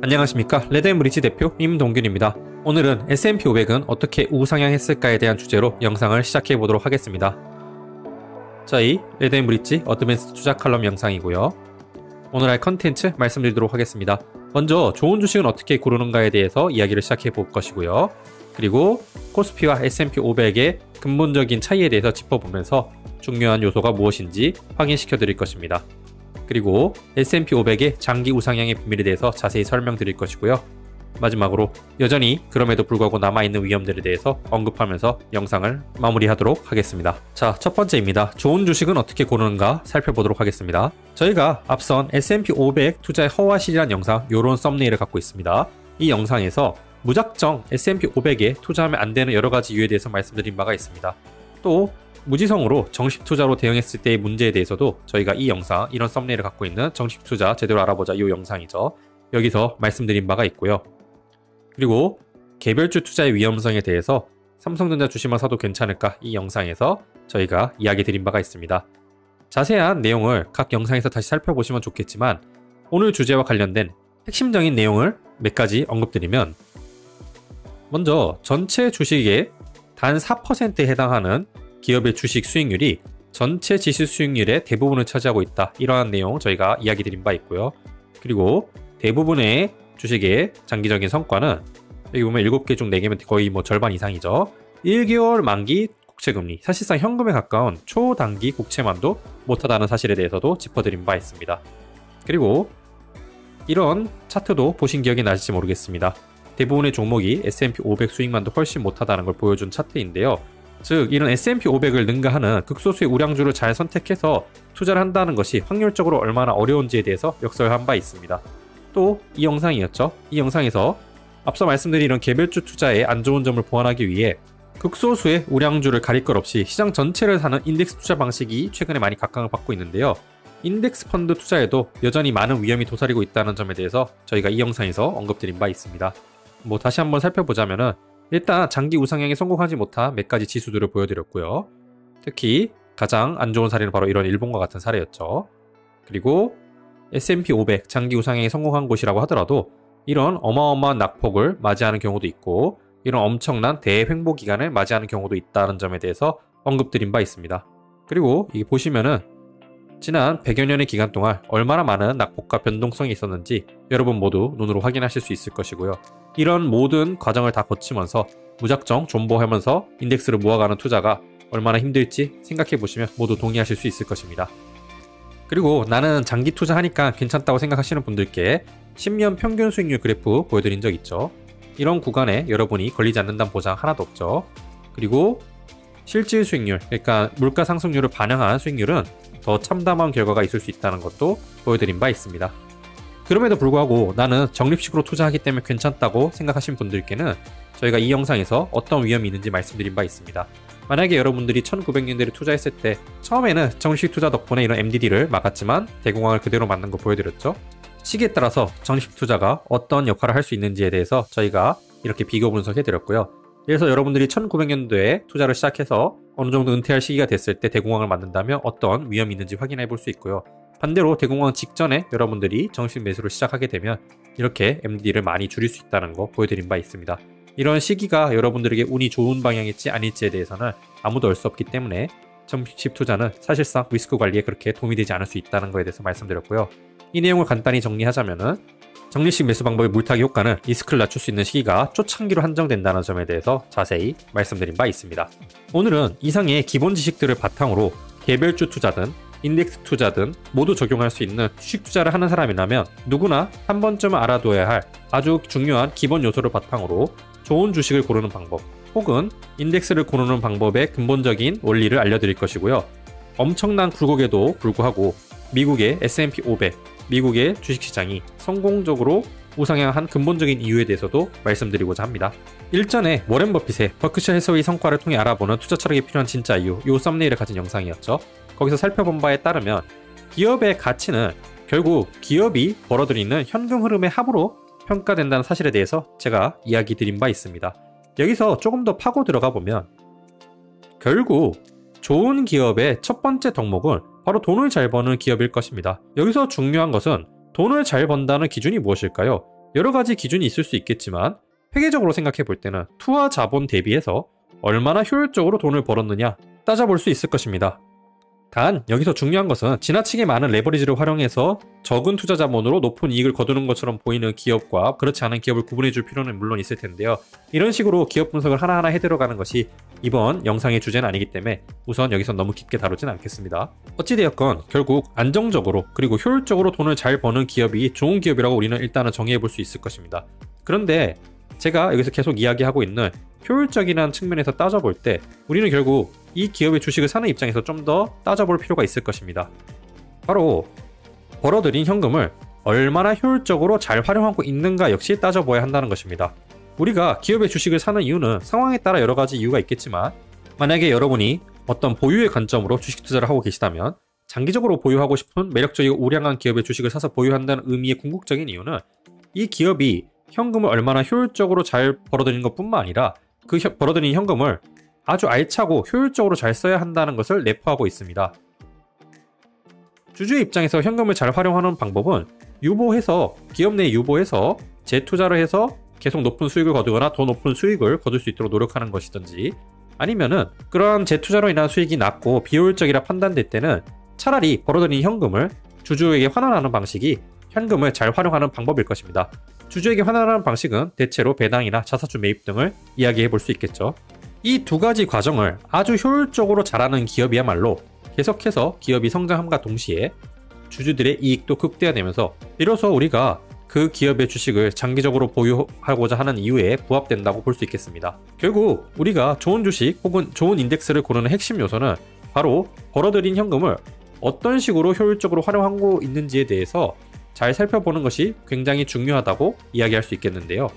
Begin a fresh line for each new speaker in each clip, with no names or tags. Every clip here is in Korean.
안녕하십니까. 레드앤브릿지 대표 임동균입니다. 오늘은 S&P 500은 어떻게 우상향했을까에 대한 주제로 영상을 시작해 보도록 하겠습니다. 저희 레드앤브릿지 어드밴스드 투자 칼럼 영상이고요. 오늘 할 컨텐츠 말씀드리도록 하겠습니다. 먼저 좋은 주식은 어떻게 고르는가에 대해서 이야기를 시작해 볼 것이고요. 그리고 코스피와 S&P 500의 근본적인 차이에 대해서 짚어보면서 중요한 요소가 무엇인지 확인시켜 드릴 것입니다. 그리고 S&P 500의 장기 우상향의 비밀에 대해서 자세히 설명드릴 것이고요. 마지막으로 여전히 그럼에도 불구하고 남아있는 위험들에 대해서 언급하면서 영상을 마무리하도록 하겠습니다. 자, 첫 번째입니다. 좋은 주식은 어떻게 고르는가 살펴보도록 하겠습니다. 저희가 앞선 S&P 500 투자의 허와실이란 영상, 요런 썸네일을 갖고 있습니다. 이 영상에서 무작정 S&P 500에 투자하면 안 되는 여러 가지 이유에 대해서 말씀드린 바가 있습니다. 또 무지성으로 정식 투자로 대응했을 때의 문제에 대해서도 저희가 이 영상, 이런 썸네일을 갖고 있는 정식 투자 제대로 알아보자 이 영상이죠. 여기서 말씀드린 바가 있고요. 그리고 개별주 투자의 위험성에 대해서 삼성전자 주식만 사도 괜찮을까 이 영상에서 저희가 이야기 드린 바가 있습니다. 자세한 내용을 각 영상에서 다시 살펴보시면 좋겠지만 오늘 주제와 관련된 핵심적인 내용을 몇 가지 언급드리면, 먼저 전체 주식의 단 4%에 해당하는 기업의 주식 수익률이 전체 지수 수익률의 대부분을 차지하고 있다. 이러한 내용 저희가 이야기 드린 바 있고요. 그리고 대부분의 주식의 장기적인 성과는 여기 보면 7개 중 4개면 거의 절반 이상이죠. 1개월 만기 국채금리, 사실상 현금에 가까운 초단기 국채만도 못하다는 사실에 대해서도 짚어드린 바 있습니다. 그리고 이런 차트도 보신 기억이 나실지 모르겠습니다. 대부분의 종목이 S&P 500 수익만도 훨씬 못하다는 걸 보여준 차트인데요. 즉 이런 S&P 500을 능가하는 극소수의 우량주를 잘 선택해서 투자를 한다는 것이 확률적으로 얼마나 어려운지에 대해서 역설한 바 있습니다. 또 이 영상이었죠. 이 영상에서 앞서 말씀드린 이런 개별주 투자의 안 좋은 점을 보완하기 위해 극소수의 우량주를 가릴 것 없이 시장 전체를 사는 인덱스 투자 방식이 최근에 많이 각광을 받고 있는데요. 인덱스 펀드 투자에도 여전히 많은 위험이 도사리고 있다는 점에 대해서 저희가 이 영상에서 언급드린 바 있습니다. 다시 한번 살펴보자면은 일단 장기 우상향에 성공하지 못한 몇 가지 지수들을 보여드렸고요. 특히 가장 안 좋은 사례는 바로 이런 일본과 같은 사례였죠. 그리고 S&P 500 장기 우상향에 성공한 곳이라고 하더라도 이런 어마어마한 낙폭을 맞이하는 경우도 있고 이런 엄청난 대횡보 기간을 맞이하는 경우도 있다는 점에 대해서 언급드린 바 있습니다. 그리고 이게 보시면은 지난 100여 년의 기간 동안 얼마나 많은 낙폭과 변동성이 있었는지 여러분 모두 눈으로 확인하실 수 있을 것이고요. 이런 모든 과정을 다 거치면서 무작정 존버하면서 인덱스를 모아가는 투자가 얼마나 힘들지 생각해 보시면 모두 동의하실 수 있을 것입니다. 그리고 나는 장기 투자하니까 괜찮다고 생각하시는 분들께 10년 평균 수익률 그래프 보여드린 적 있죠. 이런 구간에 여러분이 걸리지 않는다는 보장 하나도 없죠. 그리고 실질 수익률, 그러니까 물가 상승률을 반영한 수익률은 더 참담한 결과가 있을 수 있다는 것도 보여드린 바 있습니다. 그럼에도 불구하고 나는 적립식으로 투자하기 때문에 괜찮다고 생각하신 분들께는 저희가 이 영상에서 어떤 위험이 있는지 말씀드린 바 있습니다. 만약에 여러분들이 1900년대를 투자했을 때 처음에는 적립식 투자 덕분에 이런 MDD를 막았지만 대공황을 그대로 맞는 거 보여드렸죠. 시기에 따라서 적립식 투자가 어떤 역할을 할 수 있는지에 대해서 저희가 이렇게 비교 분석해드렸고요. 그래서 여러분들이 1900년도에 투자를 시작해서 어느 정도 은퇴할 시기가 됐을 때 대공황을 맞는다면 어떤 위험이 있는지 확인해 볼 수 있고요. 반대로 대공황 직전에 여러분들이 정식 매수를 시작하게 되면 이렇게 MD를 많이 줄일 수 있다는 거 보여드린 바 있습니다. 이런 시기가 여러분들에게 운이 좋은 방향일지 아닐지에 대해서는 아무도 알 수 없기 때문에 정식 투자는 사실상 리스크 관리에 그렇게 도움이 되지 않을 수 있다는 것에 대해서 말씀드렸고요. 이 내용을 간단히 정리하자면은 적립식 매수 방법의 물타기 효과는 리스크를 낮출 수 있는 시기가 초창기로 한정된다는 점에 대해서 자세히 말씀드린 바 있습니다. 오늘은 이상의 기본 지식들을 바탕으로 개별주 투자든 인덱스 투자든 모두 적용할 수 있는 주식 투자를 하는 사람이라면 누구나 한 번쯤은 알아둬야 할 아주 중요한 기본 요소를 바탕으로 좋은 주식을 고르는 방법 혹은 인덱스를 고르는 방법의 근본적인 원리를 알려드릴 것이고요. 엄청난 굴곡에도 불구하고 미국의 S&P 500, 미국의 주식시장이 성공적으로 우상향한 근본적인 이유에 대해서도 말씀드리고자 합니다. 일전에 워렌 버핏의 버크셔 해서웨이 성과를 통해 알아보는 투자 철학이 필요한 진짜 이유, 요 썸네일을 가진 영상이었죠. 거기서 살펴본 바에 따르면 기업의 가치는 결국 기업이 벌어들이는 현금 흐름의 합으로 평가된다는 사실에 대해서 제가 이야기 드린 바 있습니다. 여기서 조금 더 파고 들어가 보면 결국 좋은 기업의 첫 번째 덕목은 바로 돈을 잘 버는 기업일 것입니다. 여기서 중요한 것은 돈을 잘 번다는 기준이 무엇일까요? 여러 가지 기준이 있을 수 있겠지만 회계적으로 생각해 볼 때는 투하 자본 대비해서 얼마나 효율적으로 돈을 벌었느냐 따져볼 수 있을 것입니다. 단 여기서 중요한 것은 지나치게 많은 레버리지를 활용해서 적은 투자 자본으로 높은 이익을 거두는 것처럼 보이는 기업과 그렇지 않은 기업을 구분해 줄 필요는 물론 있을 텐데요. 이런 식으로 기업 분석을 하나하나 해들어가는 것이 이번 영상의 주제는 아니기 때문에 우선 여기서 너무 깊게 다루진 않겠습니다. 어찌되었건 결국 안정적으로 그리고 효율적으로 돈을 잘 버는 기업이 좋은 기업이라고 우리는 일단은 정의해 볼 수 있을 것입니다. 그런데 제가 여기서 계속 이야기하고 있는 효율적이라는 측면에서 따져볼 때 우리는 결국 이 기업의 주식을 사는 입장에서 좀 더 따져볼 필요가 있을 것입니다. 바로 벌어들인 현금을 얼마나 효율적으로 잘 활용하고 있는가 역시 따져봐야 한다는 것입니다. 우리가 기업의 주식을 사는 이유는 상황에 따라 여러 가지 이유가 있겠지만 만약에 여러분이 어떤 보유의 관점으로 주식 투자를 하고 계시다면 장기적으로 보유하고 싶은 매력적이고 우량한 기업의 주식을 사서 보유한다는 의미의 궁극적인 이유는 이 기업이 현금을 얼마나 효율적으로 잘 벌어들이는 것뿐만 아니라 그 벌어들인 현금을 아주 알차고 효율적으로 잘 써야 한다는 것을 내포하고 있습니다. 주주의 입장에서 현금을 잘 활용하는 방법은 기업 내 유보해서 재투자를 해서 계속 높은 수익을 거두거나 더 높은 수익을 거둘 수 있도록 노력하는 것이든지 아니면은 그러한 재투자로 인한 수익이 낮고 비효율적이라 판단될 때는 차라리 벌어들인 현금을 주주에게 환원하는 방식이 현금을 잘 활용하는 방법일 것입니다. 주주에게 환원하는 방식은 대체로 배당이나 자사주 매입 등을 이야기해 볼 수 있겠죠. 이 두 가지 과정을 아주 효율적으로 잘하는 기업이야말로 계속해서 기업이 성장함과 동시에 주주들의 이익도 극대화되면서 비로소 우리가 그 기업의 주식을 장기적으로 보유하고자 하는 이유에 부합된다고 볼 수 있겠습니다. 결국 우리가 좋은 주식 혹은 좋은 인덱스를 고르는 핵심 요소는 바로 벌어들인 현금을 어떤 식으로 효율적으로 활용하고 있는지에 대해서 잘 살펴보는 것이 굉장히 중요하다고 이야기할 수 있겠는데요.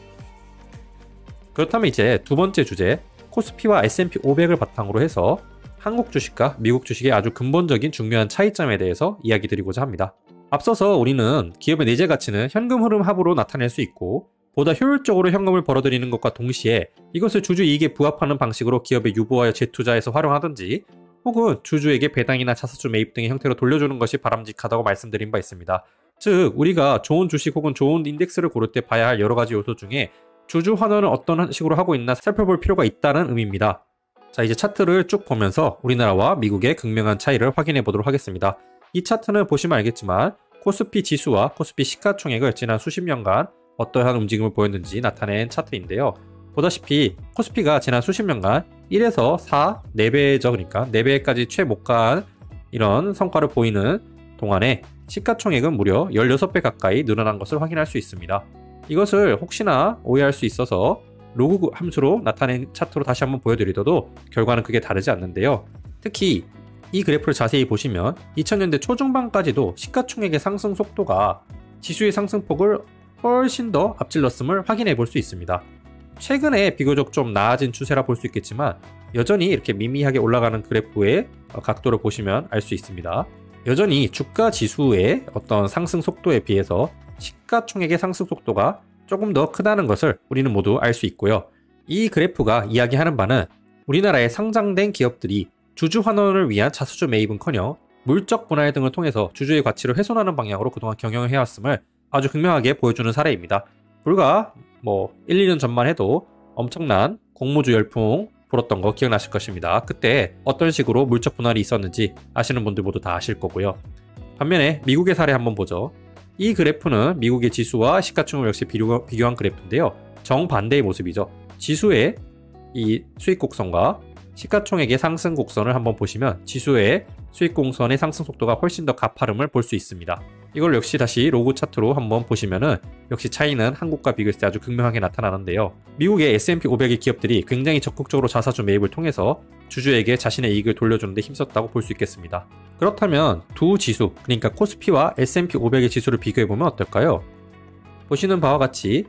그렇다면 이제 두 번째 주제, 코스피와 S&P 500을 바탕으로 해서 한국 주식과 미국 주식의 아주 근본적인 중요한 차이점에 대해서 이야기 드리고자 합니다. 앞서서 우리는 기업의 내재 가치는 현금 흐름 합으로 나타낼 수 있고 보다 효율적으로 현금을 벌어들이는 것과 동시에 이것을 주주 이익에 부합하는 방식으로 기업의 유보하여 재투자해서 활용하든지 혹은 주주에게 배당이나 자사주 매입 등의 형태로 돌려주는 것이 바람직하다고 말씀드린 바 있습니다. 즉 우리가 좋은 주식 혹은 좋은 인덱스를 고를 때 봐야 할 여러 가지 요소 중에 주주 환원을 어떤 식으로 하고 있나 살펴볼 필요가 있다는 의미입니다. 자, 이제 차트를 쭉 보면서 우리나라와 미국의 극명한 차이를 확인해 보도록 하겠습니다. 이 차트는 보시면 알겠지만 코스피 지수와 코스피 시가총액을 지난 수십 년간 어떠한 움직임을 보였는지 나타낸 차트인데요. 보다시피 코스피가 지난 수십 년간 1에서 4, 4배죠. 그러니까 4배까지 채 못 간 이런 성과를 보이는 동안에 시가총액은 무려 16배 가까이 늘어난 것을 확인할 수 있습니다. 이것을 혹시나 오해할 수 있어서 로그 함수로 나타낸 차트로 다시 한번 보여드리더라도 결과는 크게 다르지 않는데요. 특히 이 그래프를 자세히 보시면 2000년대 초중반까지도 시가총액의 상승 속도가 지수의 상승폭을 훨씬 더 앞질렀음을 확인해 볼 수 있습니다. 최근에 비교적 좀 나아진 추세라 볼 수 있겠지만 여전히 이렇게 미미하게 올라가는 그래프의 각도를 보시면 알 수 있습니다. 여전히 주가 지수의 어떤 상승 속도에 비해서 시가총액의 상승 속도가 조금 더 크다는 것을 우리는 모두 알 수 있고요. 이 그래프가 이야기하는 바는 우리나라에 상장된 기업들이 주주 환원을 위한 자사주 매입은커녕 물적 분할 등을 통해서 주주의 가치를 훼손하는 방향으로 그동안 경영을 해왔음을 아주 극명하게 보여주는 사례입니다. 불과 1, 2년 전만 해도 엄청난 공모주 열풍 불었던 거 기억나실 것입니다. 그때 어떤 식으로 물적 분할이 있었는지 아시는 분들 모두 다 아실 거고요. 반면에 미국의 사례 한번 보죠. 이 그래프는 미국의 지수와 시가총액 역시 비교한 그래프인데요. 정반대의 모습이죠. 지수의 이 수익 곡선과 시가총액의 상승 곡선을 한번 보시면 지수의 수익 곡선의 상승 속도가 훨씬 더 가파름을 볼 수 있습니다. 이걸 역시 다시 로그 차트로 한번 보시면은 역시 차이는 한국과 비교했을 때 아주 극명하게 나타나는데요. 미국의 S&P 500의 기업들이 굉장히 적극적으로 자사주 매입을 통해서 주주에게 자신의 이익을 돌려주는 데 힘썼다고 볼 수 있겠습니다. 그렇다면 두 지수, 그러니까 코스피와 S&P 500의 지수를 비교해보면 어떨까요? 보시는 바와 같이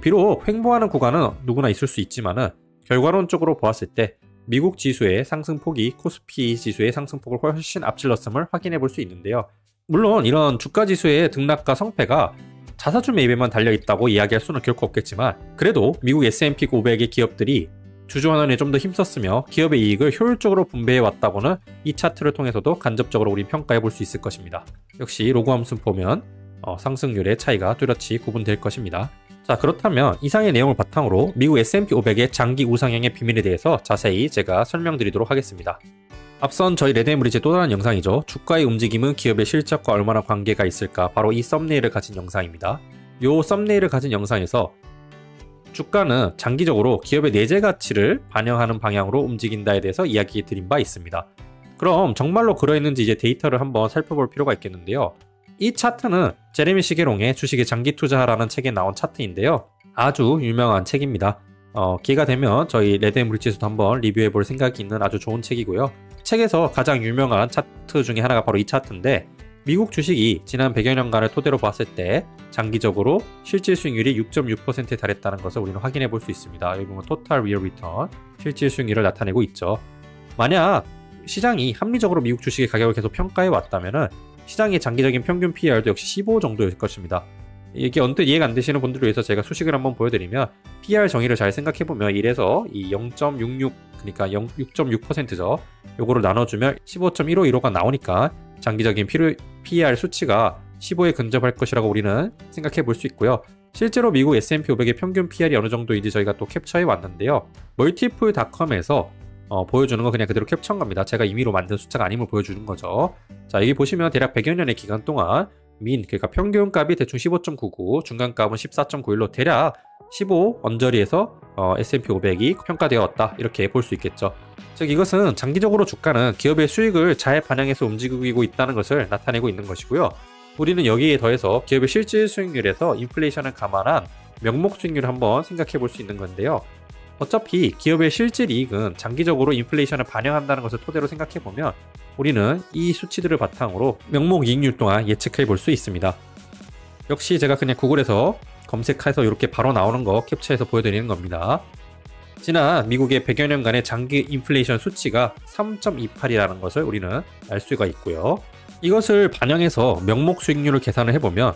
비록 횡보하는 구간은 누구나 있을 수 있지만은 결과론적으로 보았을 때 미국 지수의 상승폭이 코스피 지수의 상승폭을 훨씬 앞질렀음을 확인해 볼 수 있는데요. 물론 이런 주가지수의 등락과 성패가 자사주 매입에만 달려있다고 이야기할 수는 결코 없겠지만 그래도 미국 S&P 500의 기업들이 주주 환원에 좀 더 힘썼으며 기업의 이익을 효율적으로 분배해 왔다고는 이 차트를 통해서도 간접적으로 우린 평가해 볼 수 있을 것입니다. 역시 로그 함수 보면 상승률의 차이가 뚜렷이 구분될 것입니다. 자, 그렇다면 이상의 내용을 바탕으로 미국 S&P 500의 장기 우상향의 비밀에 대해서 자세히 제가 설명드리도록 하겠습니다. 앞선 저희 레드앤브리지의 또 다른 영상이죠. 주가의 움직임은 기업의 실적과 얼마나 관계가 있을까, 바로 이 썸네일을 가진 영상입니다. 이 썸네일을 가진 영상에서 주가는 장기적으로 기업의 내재 가치를 반영하는 방향으로 움직인다에 대해서 이야기 드린 바 있습니다. 그럼 정말로 그러했는지 이제 데이터를 한번 살펴볼 필요가 있겠는데요. 이 차트는 제레미 시게롱의 주식에 장기 투자하라는 책에 나온 차트인데요. 아주 유명한 책입니다. 기회가 되면 저희 레드앤브리지에서도 한번 리뷰해 볼 생각이 있는 아주 좋은 책이고요. 책에서 가장 유명한 차트 중에 하나가 바로 이 차트인데, 미국 주식이 지난 100여 년간을 토대로 봤을 때 장기적으로 실질 수익률이 6.6%에 달했다는 것을 우리는 확인해 볼 수 있습니다. 여기 보면 토탈 리얼 리턴, 실질 수익률을 나타내고 있죠. 만약 시장이 합리적으로 미국 주식의 가격을 계속 평가해 왔다면 시장의 장기적인 평균 PER도 역시 15 정도일 것입니다. 이게 언뜻 이해가 안 되시는 분들을 위해서 제가 수식을 한번 보여드리면, PER 정의를 잘 생각해보면 1에서 이 0.66, 그러니까 6.6%죠. 요거를 나눠주면 15.1515가 나오니까 장기적인 PER 수치가 15에 근접할 것이라고 우리는 생각해 볼 수 있고요. 실제로 미국 S&P 500의 평균 PER이 어느 정도인지 저희가 또 캡처해 왔는데요. 멀티플닷컴에서 보여주는 거 그냥 그대로 캡처한 겁니다. 제가 임의로 만든 숫자가 아님을 보여주는 거죠. 자, 여기 보시면 대략 100여 년의 기간 동안 그러니까 평균값이 대충 15.99, 중간값은 14.91로 대략 15 언저리에서 S&P 500이 평가되어 왔다, 이렇게 볼 수 있겠죠. 즉 이것은 장기적으로 주가는 기업의 수익을 잘 반영해서 움직이고 있다는 것을 나타내고 있는 것이고요. 우리는 여기에 더해서 기업의 실질 수익률에서 인플레이션을 감안한 명목 수익률을 한번 생각해 볼 수 있는 건데요. 어차피 기업의 실질 이익은 장기적으로 인플레이션을 반영한다는 것을 토대로 생각해 보면 우리는 이 수치들을 바탕으로 명목 이익률 또한 예측해 볼 수 있습니다. 역시 제가 그냥 구글에서 검색해서 이렇게 바로 나오는 거 캡처해서 보여드리는 겁니다. 지난 미국의 100여 년간의 장기 인플레이션 수치가 3.28이라는 것을 우리는 알 수가 있고요. 이것을 반영해서 명목 수익률을 계산을 해보면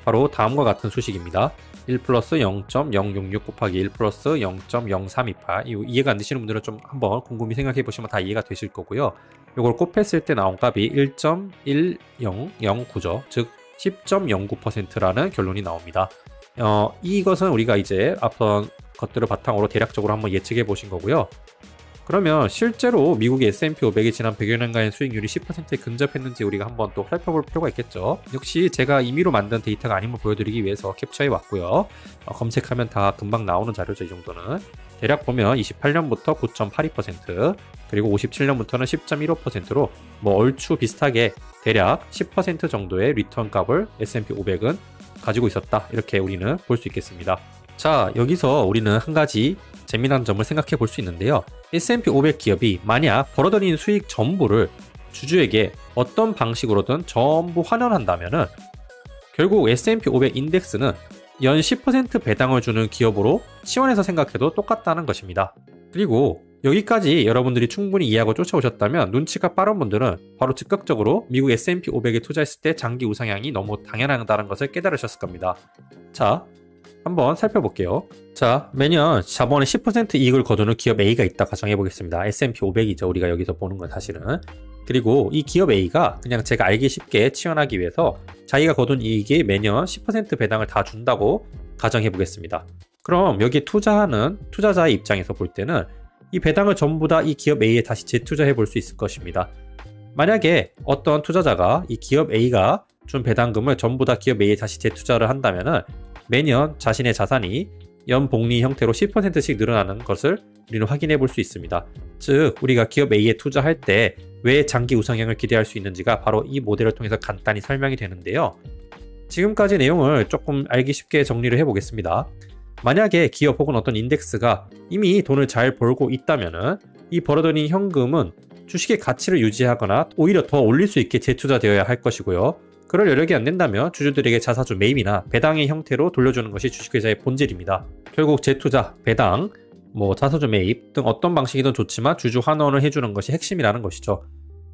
바로 다음과 같은 수식입니다. 1 플러스 0.066 곱하기 1 플러스 0.0328. 이해가 안 되시는 분들은 좀 한번 곰곰이 생각해 보시면 다 이해가 되실 거고요. 이걸 곱했을 때 나온 값이 1.1009죠. 즉 10.09%라는 결론이 나옵니다. 이것은 우리가 이제 앞선 것들을 바탕으로 대략적으로 한번 예측해 보신 거고요. 그러면 실제로 미국의 S&P 500이 지난 100여 년간의 수익률이 10%에 근접했는지 우리가 한번 또 살펴볼 필요가 있겠죠. 역시 제가 임의로 만든 데이터가 아님을 보여드리기 위해서 캡처해 왔고요. 검색하면 다 금방 나오는 자료죠. 이 정도는. 대략 보면 28년부터 9.82%, 그리고 57년부터는 10.15%로 뭐 얼추 비슷하게 대략 10% 정도의 리턴 값을 S&P 500은 가지고 있었다, 이렇게 우리는 볼 수 있겠습니다. 자, 여기서 우리는 한 가지 재미난 점을 생각해 볼 수 있는데요. S&P 500 기업이 만약 벌어들인 수익 전부를 주주에게 어떤 방식으로든 전부 환원한다면은 결국 S&P 500 인덱스는 연 10% 배당을 주는 기업으로 치환해서 생각해도 똑같다는 것입니다. 그리고 여기까지 여러분들이 충분히 이해하고 쫓아오셨다면 눈치가 빠른 분들은 바로 즉각적으로 미국 S&P 500에 투자했을 때 장기 우상향이 너무 당연하다는 것을 깨달으셨을 겁니다. 자, 한번 살펴볼게요. 자, 매년 자본의 10% 이익을 거두는 기업 A가 있다 가정해 보겠습니다. S&P 500이죠. 우리가 여기서 보는 건 사실은. 그리고 이 기업 A가 그냥 제가 알기 쉽게 치환하기 위해서 자기가 거둔 이익이 매년 10% 배당을 다 준다고 가정해 보겠습니다. 그럼 여기에 투자하는 투자자의 입장에서 볼 때는 이 배당을 전부 다 이 기업 A에 다시 재투자해 볼 수 있을 것입니다. 만약에 어떤 투자자가 이 기업 A가 준 배당금을 전부 다 기업 A에 다시 재투자를 한다면은 매년 자신의 자산이 연복리 형태로 10%씩 늘어나는 것을 우리는 확인해 볼 수 있습니다. 즉 우리가 기업 A에 투자할 때 왜 장기 우상향을 기대할 수 있는지가 바로 이 모델을 통해서 간단히 설명이 되는데요. 지금까지 내용을 조금 알기 쉽게 정리를 해보겠습니다. 만약에 기업 혹은 어떤 인덱스가 이미 돈을 잘 벌고 있다면은 이 벌어들인 현금은 주식의 가치를 유지하거나 오히려 더 올릴 수 있게 재투자되어야 할 것이고요. 그럴 여력이 안 된다면 주주들에게 자사주 매입이나 배당의 형태로 돌려주는 것이 주식회사의 본질입니다. 결국 재투자, 배당, 자사주 매입 등 어떤 방식이든 좋지만 주주 환원을 해주는 것이 핵심이라는 것이죠.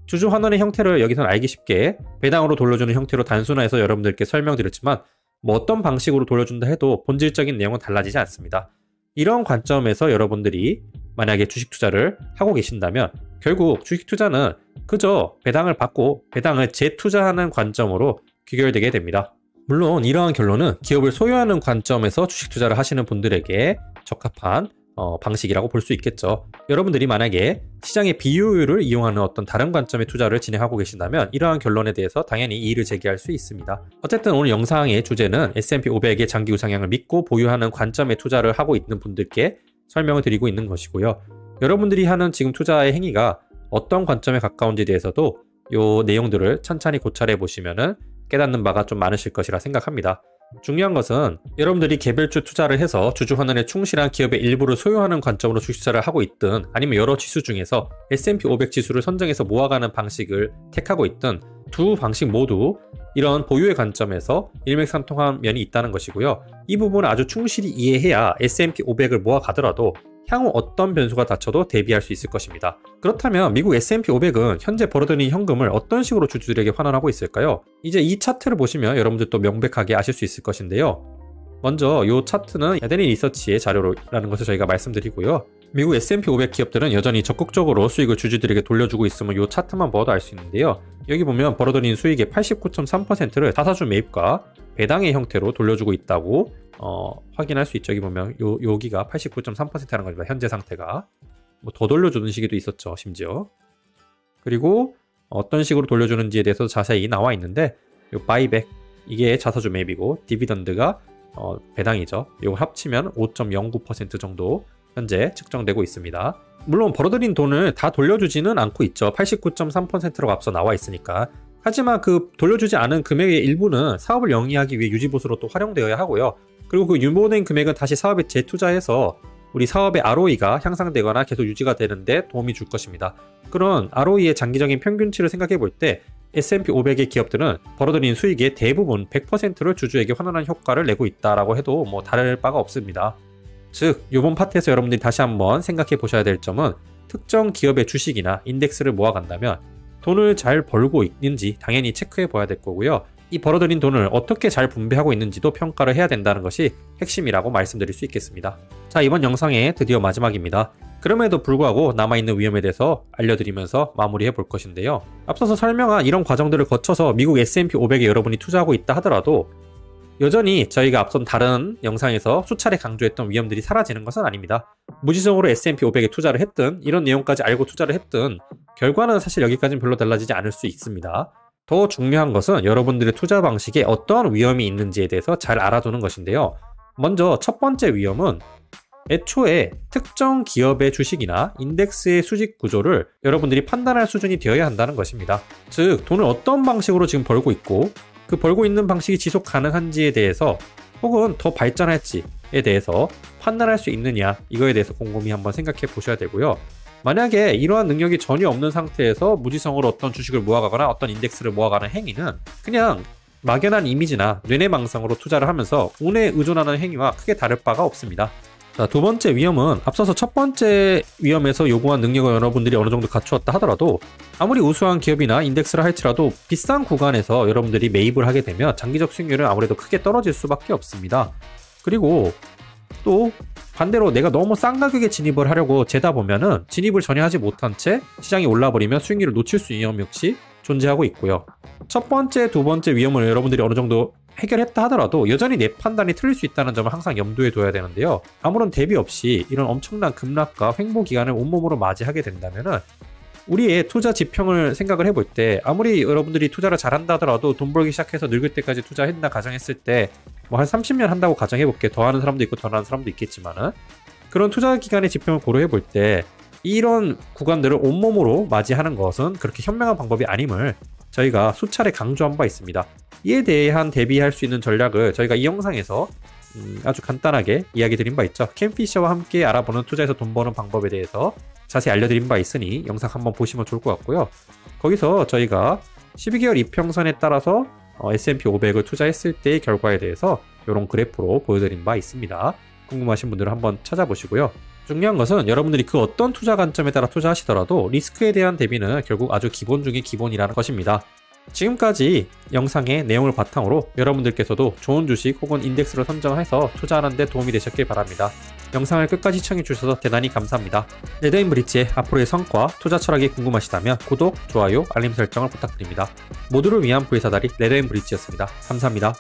주주 환원의 형태를 여기서는 알기 쉽게 배당으로 돌려주는 형태로 단순화해서 여러분들께 설명드렸지만 어떤 방식으로 돌려준다 해도 본질적인 내용은 달라지지 않습니다. 이런 관점에서 여러분들이 만약에 주식 투자를 하고 계신다면 결국 주식 투자는 그저 배당을 받고 배당을 재투자하는 관점으로 귀결되게 됩니다. 물론 이러한 결론은 기업을 소유하는 관점에서 주식 투자를 하시는 분들에게 적합한 방식이라고 볼 수 있겠죠. 여러분들이 만약에 시장의 비효율을 이용하는 어떤 다른 관점의 투자를 진행하고 계신다면 이러한 결론에 대해서 당연히 이의를 제기할 수 있습니다. 어쨌든 오늘 영상의 주제는 S&P 500의 장기 우상향을 믿고 보유하는 관점의 투자를 하고 있는 분들께 설명을 드리고 있는 것이고요. 여러분들이 하는 지금 투자의 행위가 어떤 관점에 가까운지에 대해서도 이 내용들을 천천히 고찰해 보시면은 깨닫는 바가 좀 많으실 것이라 생각합니다. 중요한 것은 여러분들이 개별주 투자를 해서 주주 환원에 충실한 기업의 일부를 소유하는 관점으로 주식 투자를 하고 있든 아니면 여러 지수 중에서 S&P 500 지수를 선정해서 모아가는 방식을 택하고 있든 두 방식 모두 이런 보유의 관점에서 일맥상통한 면이 있다는 것이고요. 이 부분을 아주 충실히 이해해야 S&P 500을 모아가더라도 향후 어떤 변수가 닥쳐도 대비할 수 있을 것입니다. 그렇다면 미국 S&P 500은 현재 벌어들인 현금을 어떤 식으로 주주들에게 환원하고 있을까요? 이제 이 차트를 보시면 여러분들도 명백하게 아실 수 있을 것인데요. 먼저 이 차트는 야데니 리서치의 자료라는 것을 저희가 말씀드리고요. 미국 S&P 500 기업들은 여전히 적극적으로 수익을 주주들에게 돌려주고 있음을 이 차트만 봐도 알 수 있는데요. 여기 보면 벌어들인 수익의 89.3%를 자사주 매입과 배당의 형태로 돌려주고 있다고 확인할 수 있죠. 여기 보면 여기가 89.3%라는 겁니다. 현재 상태가. 뭐 더 돌려주는 시기도 있었죠. 심지어. 그리고 어떤 식으로 돌려주는지에 대해서 자세히 나와 있는데 요 바이백 이게 자사주 매입이고 디비던드가 배당이죠. 이걸 합치면 5.09% 정도 현재 측정되고 있습니다. 물론 벌어들인 돈을 다 돌려주지는 않고 있죠. 89.3%라고 앞서 나와 있으니까. 하지만 그 돌려주지 않은 금액의 일부는 사업을 영위하기 위해 유지보수로 또 활용되어야 하고요. 그리고 그 유보된 금액은 다시 사업에 재투자해서 우리 사업의 ROE가 향상되거나 계속 유지가 되는데 도움이 줄 것입니다. 그런 ROE의 장기적인 평균치를 생각해 볼 때 S&P 500의 기업들은 벌어들인 수익의 대부분 100%를 주주에게 환원하는 효과를 내고 있다라고 해도 뭐 다를 바가 없습니다. 즉, 이번 파트에서 여러분들이 다시 한번 생각해 보셔야 될 점은 특정 기업의 주식이나 인덱스를 모아간다면 돈을 잘 벌고 있는지 당연히 체크해 봐야 될 거고요. 이 벌어들인 돈을 어떻게 잘 분배하고 있는지도 평가를 해야 된다는 것이 핵심이라고 말씀드릴 수 있겠습니다. 자, 이번 영상의 드디어 마지막입니다. 그럼에도 불구하고 남아있는 위험에 대해서 알려드리면서 마무리해 볼 것인데요. 앞서서 설명한 이런 과정들을 거쳐서 미국 S&P 500에 여러분이 투자하고 있다 하더라도 여전히 저희가 앞선 다른 영상에서 수차례 강조했던 위험들이 사라지는 것은 아닙니다. 무지성으로 S&P 500에 투자를 했든 이런 내용까지 알고 투자를 했든 결과는 사실 여기까지는 별로 달라지지 않을 수 있습니다. 더 중요한 것은 여러분들의 투자 방식에 어떠한 위험이 있는지에 대해서 잘 알아두는 것인데요. 먼저 첫 번째 위험은 애초에 특정 기업의 주식이나 인덱스의 수직 구조를 여러분들이 판단할 수준이 되어야 한다는 것입니다. 즉, 돈을 어떤 방식으로 지금 벌고 있고 그 벌고 있는 방식이 지속 가능한지에 대해서 혹은 더 발전할지에 대해서 판단할 수 있느냐, 이거에 대해서 곰곰이 한번 생각해 보셔야 되고요. 만약에 이러한 능력이 전혀 없는 상태에서 무지성으로 어떤 주식을 모아가거나 어떤 인덱스를 모아가는 행위는 그냥 막연한 이미지나 뇌내망상으로 투자를 하면서 운에 의존하는 행위와 크게 다를 바가 없습니다. 자, 두 번째 위험은 앞서서 첫 번째 위험에서 요구한 능력을 여러분들이 어느 정도 갖추었다 하더라도 아무리 우수한 기업이나 인덱스를 할지라도 비싼 구간에서 여러분들이 매입을 하게 되면 장기적 수익률은 아무래도 크게 떨어질 수밖에 없습니다. 그리고 또 반대로 내가 너무 싼 가격에 진입을 하려고 재다 보면은 진입을 전혀 하지 못한 채 시장이 올라버리면 수익률을 놓칠 수 있는 위험 역시 존재하고 있고요. 첫 번째, 두 번째 위험을 여러분들이 어느 정도 해결했다 하더라도 여전히 내 판단이 틀릴 수 있다는 점을 항상 염두에 둬야 되는데요. 아무런 대비 없이 이런 엄청난 급락과 횡보 기간을 온몸으로 맞이하게 된다면은 우리의 투자 지평을 생각을 해볼 때 아무리 여러분들이 투자를 잘한다 하더라도 돈 벌기 시작해서 늙을 때까지 투자했나 가정했을 때 뭐 한 30년 한다고 가정해볼게. 더 하는 사람도 있고 덜 하는 사람도 있겠지만은 그런 투자 기간의 지평을 고려해볼 때 이런 구간들을 온몸으로 맞이하는 것은 그렇게 현명한 방법이 아님을 저희가 수차례 강조한 바 있습니다. 이에 대한 대비할 수 있는 전략을 저희가 이 영상에서 아주 간단하게 이야기 드린 바 있죠. 켄 피셔와 함께 알아보는 투자에서 돈 버는 방법에 대해서 자세히 알려드린 바 있으니 영상 한번 보시면 좋을 것 같고요. 거기서 저희가 12개월 이평선에 따라서 S&P 500을 투자했을 때의 결과에 대해서 이런 그래프로 보여드린 바 있습니다. 궁금하신 분들은 한번 찾아보시고요. 중요한 것은 여러분들이 그 어떤 투자 관점에 따라 투자하시더라도 리스크에 대한 대비는 결국 아주 기본 중의 기본이라는 것입니다. 지금까지 영상의 내용을 바탕으로 여러분들께서도 좋은 주식 혹은 인덱스를 선정해서 투자하는 데 도움이 되셨길 바랍니다. 영상을 끝까지 시청해주셔서 대단히 감사합니다. 레드앤브릿지의 앞으로의 성과, 투자 철학이 궁금하시다면 구독, 좋아요, 알림 설정을 부탁드립니다. 모두를 위한 부의사다리 레드앤브릿지였습니다. 감사합니다.